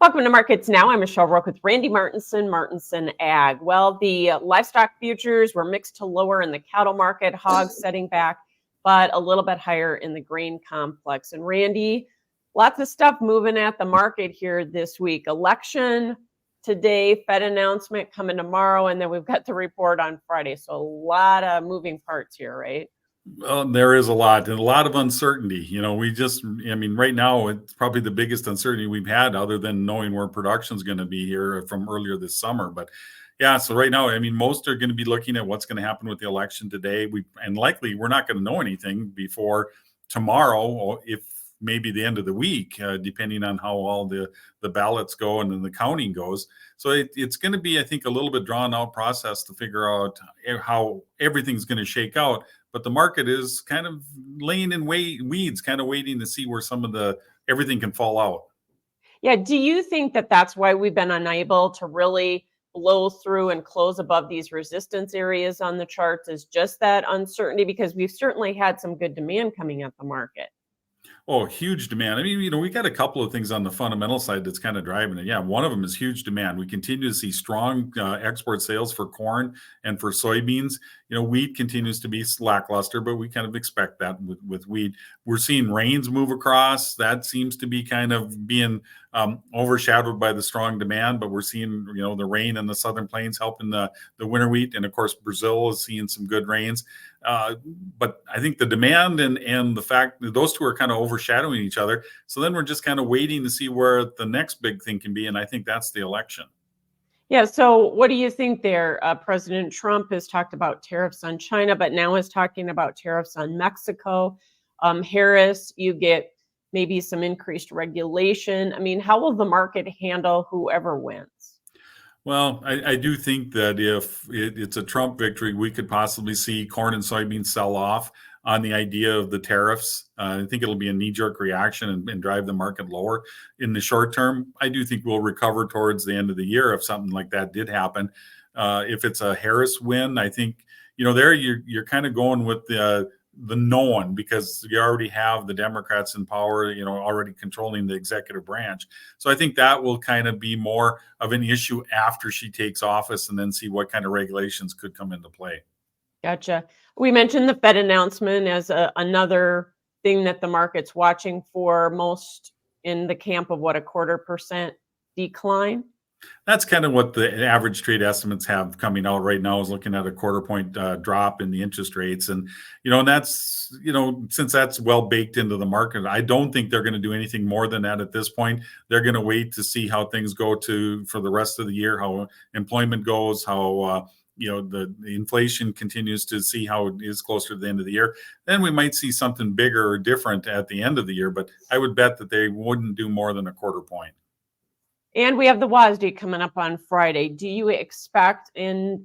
Welcome to Markets Now. I'm Michelle Roque with Randy Martinson Ag. Well, the livestock futures were mixed to lower in the cattle market, hogs setting back, but a little bit higher in the grain complex. And Randy, lots of stuff moving at the market here this week. Election today, Fed announcement coming tomorrow, and then we've got the report on Friday. So a lot of moving parts here, right? Well, there is a lot and a lot of uncertainty. Right now, it's probably the biggest uncertainty we've had other than knowing where production is going to be here from earlier this summer. But yeah, so right now, most are going to be looking at what's going to happen with the election today. Likely we're not going to know anything before tomorrow, or if maybe the end of the week, depending on how all the ballots go and then the counting goes. So it's going to be, I think, a little bit drawn out process to figure out how everything's going to shake out. But the market is kind of laying in weeds, kind of waiting to see where some of everything can fall out. Yeah. Do you think that that's why we've been unable to really blow through and close above these resistance areas on the charts, is just that uncertainty? Because we've certainly had some good demand coming at the market. Oh, huge demand. We got a couple of things on the fundamental side that's kind of driving it. Yeah, one of them is huge demand. We continue to see strong export sales for corn and for soybeans. Wheat continues to be lackluster, but we kind of expect that with wheat. We're seeing rains move across. That seems to be kind of being overshadowed by the strong demand, but we're seeing, the rain in the southern plains helping the winter wheat. And of course, Brazil is seeing some good rains. But I think the demand and the fact that those two are kind of overshadowing each other. So then we're just kind of waiting to see where the next big thing can be. And I think that's the election. Yeah. So what do you think there? President Trump has talked about tariffs on China, but now is talking about tariffs on Mexico. Harris, you get maybe some increased regulation. How will the market handle whoever wins? Well, I do think that if it's a Trump victory, we could possibly see corn and soybeans sell off on the idea of the tariffs. I think it'll be a knee-jerk reaction and drive the market lower in the short term. I do think we'll recover towards the end of the year if something like that did happen. If it's a Harris win, I think, there you're kind of going with the known, because you already have the Democrats in power, already controlling the executive branch. So I think that will kind of be more of an issue after she takes office, and then see what kind of regulations could come into play. Gotcha. We mentioned the Fed announcement as another thing that the market's watching for, most in the camp of what, a 0.25% decline? That's kind of what the average trade estimates have coming out right now, is looking at a 0.25 point drop in the interest rates. And, and that's, since that's well baked into the market, I don't think they're going to do anything more than that at this point. They're going to wait to see how things go for the rest of the year, how employment goes, how, the inflation continues, to see how it is closer to the end of the year. Then we might see something bigger or different at the end of the year, but I would bet that they wouldn't do more than a 0.25 point. And we have the WASDE coming up on Friday. Do you expect in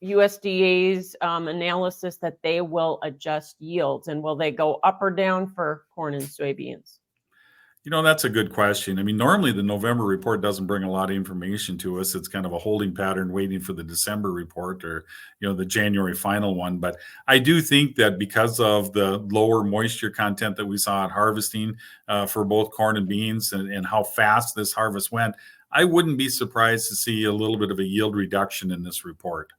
USDA's analysis that they will adjust yields, and will they go up or down for corn and soybeans? That's a good question. Normally the November report doesn't bring a lot of information to us. It's kind of a holding pattern waiting for the December report, or, the January final one. But I do think that because of the lower moisture content that we saw at harvesting for both corn and beans, and how fast this harvest went, I wouldn't be surprised to see a little bit of a yield reduction in this report.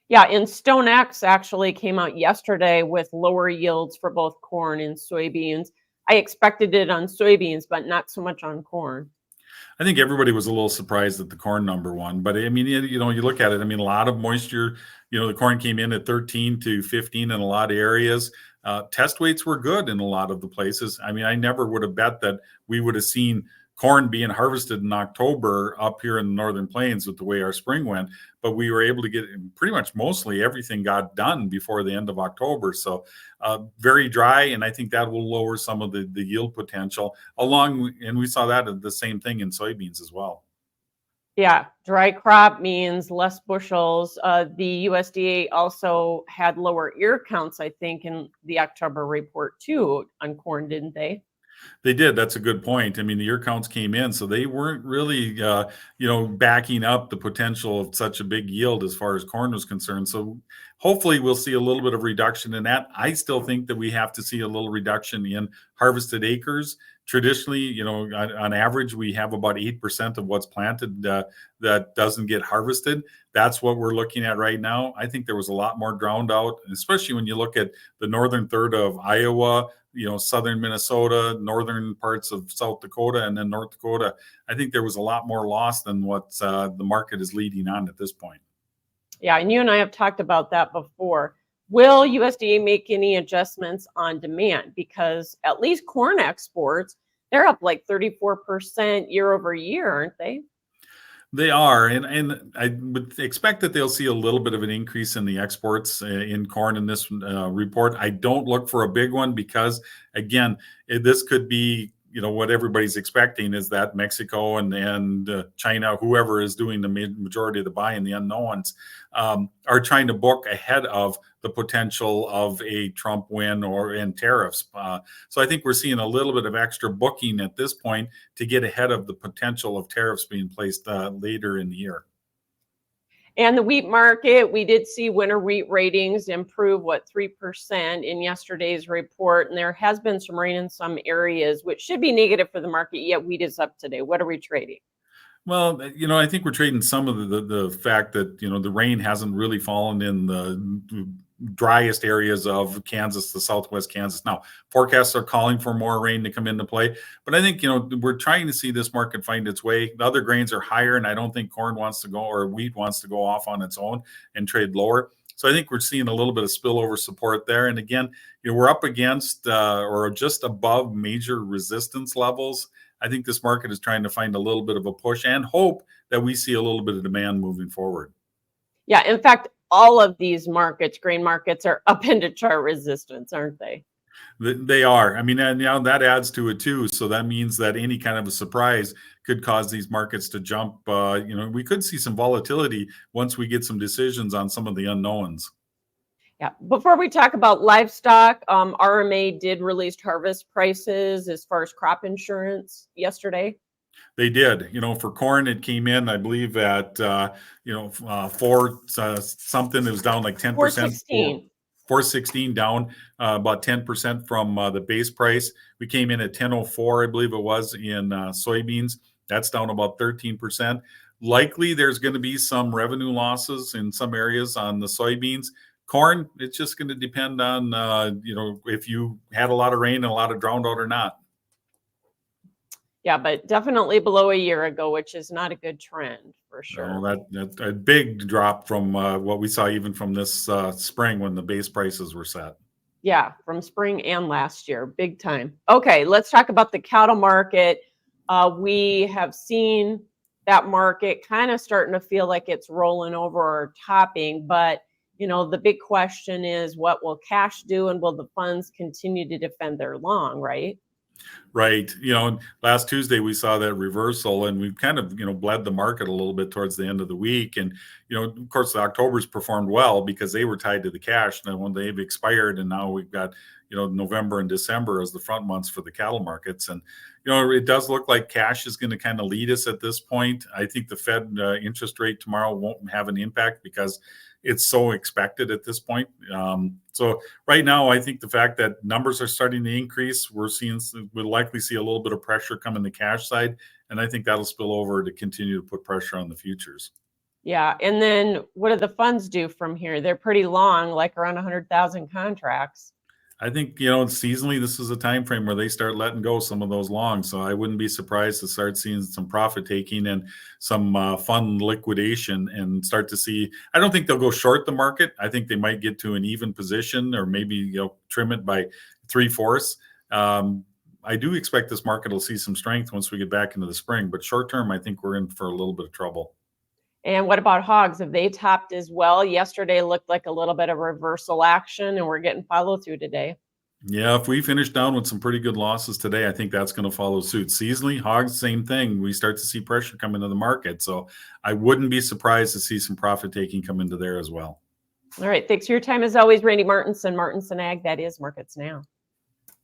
Yeah, and StoneX actually came out yesterday with lower yields for both corn and soybeans. I expected it on soybeans, but not so much on corn. I think everybody was a little surprised at the corn number one, but you look at it, a lot of moisture, the corn came in at 13 to 15 in a lot of areas. Test weights were good in a lot of the places. I never would have bet that we would have seen corn being harvested in October up here in the Northern Plains with the way our spring went, but we were able to get pretty much mostly everything got done before the end of October. So very dry, and I think that will lower some of the yield potential and we saw that the same thing in soybeans as well. Yeah, dry crop means less bushels. The USDA also had lower ear counts, I think, in the October report too on corn, didn't they? They did. That's a good point. I mean, the year counts came in, so they weren't really, backing up the potential of such a big yield as far as corn was concerned. So hopefully we'll see a little bit of reduction in that. I still think that we have to see a little reduction in harvested acres. Traditionally, on average, we have about 8% of what's planted that doesn't get harvested. That's what we're looking at right now. I think there was a lot more drowned out, especially when you look at the northern third of Iowa, southern Minnesota, northern parts of South Dakota, and then North Dakota. I think there was a lot more loss than what the market is leading on at this point. Yeah, and you and I have talked about that before. Will USDA make any adjustments on demand? Because at least corn exports, they're up like 34% year over year, aren't they? They are, and I would expect that they'll see a little bit of an increase in the exports in corn in this report. I don't look for a big one because, again, this could be, what everybody's expecting is that Mexico and China, whoever is doing the majority of the buying, the unknowns, are trying to book ahead of the potential of a Trump win or in tariffs. So I think we're seeing a little bit of extra booking at this point to get ahead of the potential of tariffs being placed later in the year. And the wheat market, we did see winter wheat ratings improve, 3% in yesterday's report. And there has been some rain in some areas, which should be negative for the market, yet wheat is up today. What are we trading? Well, I think we're trading some of the fact that, the rain hasn't really fallen in the driest areas of Kansas, the southwest Kansas. Now, forecasts are calling for more rain to come into play, but I think, we're trying to see this market find its way. The other grains are higher, and I don't think corn wants to go or wheat wants to go off on its own and trade lower. So I think we're seeing a little bit of spillover support there. And again, we're up against or just above major resistance levels. I think this market is trying to find a little bit of a push and hope that we see a little bit of demand moving forward. Yeah, in fact, all of these markets, grain markets, are up into chart resistance, aren't they? They are. I mean, and now that adds to it too. So that means that any kind of a surprise could cause these markets to jump. We could see some volatility once we get some decisions on some of the unknowns. Yeah. Before we talk about livestock, RMA did release harvest prices as far as crop insurance yesterday. They did. For corn, it came in, I believe, at 4 something. It was down like 10%. 416. 416 down about 10% from the base price. We came in at 1004, I believe it was, in soybeans. That's down about 13%. Likely, there's going to be some revenue losses in some areas on the soybeans. Corn, it's just going to depend on, if you had a lot of rain and a lot of drowned out or not. Yeah, but definitely below a year ago, which is not a good trend for sure. No, that's a big drop from what we saw even from this spring when the base prices were set. Yeah, from spring and last year, big time. Okay, let's talk about the cattle market. We have seen that market kind of starting to feel like it's rolling over or topping, but the big question is, what will cash do, and will the funds continue to defend their long, right? Right. Last Tuesday we saw that reversal, and we've kind of, bled the market a little bit towards the end of the week. And, of course, the October's performed well because they were tied to the cash. Now, when they've expired, and now we've got, November and December as the front months for the cattle markets. And, it does look like cash is going to kind of lead us at this point. I think the Fed interest rate tomorrow won't have an impact because it's so expected at this point. So right now, I think the fact that numbers are starting to increase, we'll likely see a little bit of pressure come in the cash side. And I think that'll spill over to continue to put pressure on the futures. Yeah. And then what do the funds do from here? They're pretty long, like around 100,000 contracts. I think, seasonally, this is a time frame where they start letting go some of those longs. So I wouldn't be surprised to start seeing some profit taking and some fund liquidation and start to see. I don't think they'll go short the market. I think they might get to an even position or maybe trim it by 3/4. I do expect this market will see some strength once we get back into the spring. But short term, I think we're in for a little bit of trouble. And what about hogs? Have they topped as well? Yesterday looked like a little bit of reversal action, and we're getting follow through today. Yeah, if we finish down with some pretty good losses today, I think that's going to follow suit. Seasonally, hogs, same thing. We start to see pressure come into the market. So I wouldn't be surprised to see some profit taking come into there as well. All right. Thanks for your time as always, Randy Martinson, Martinson Ag. That is Markets Now.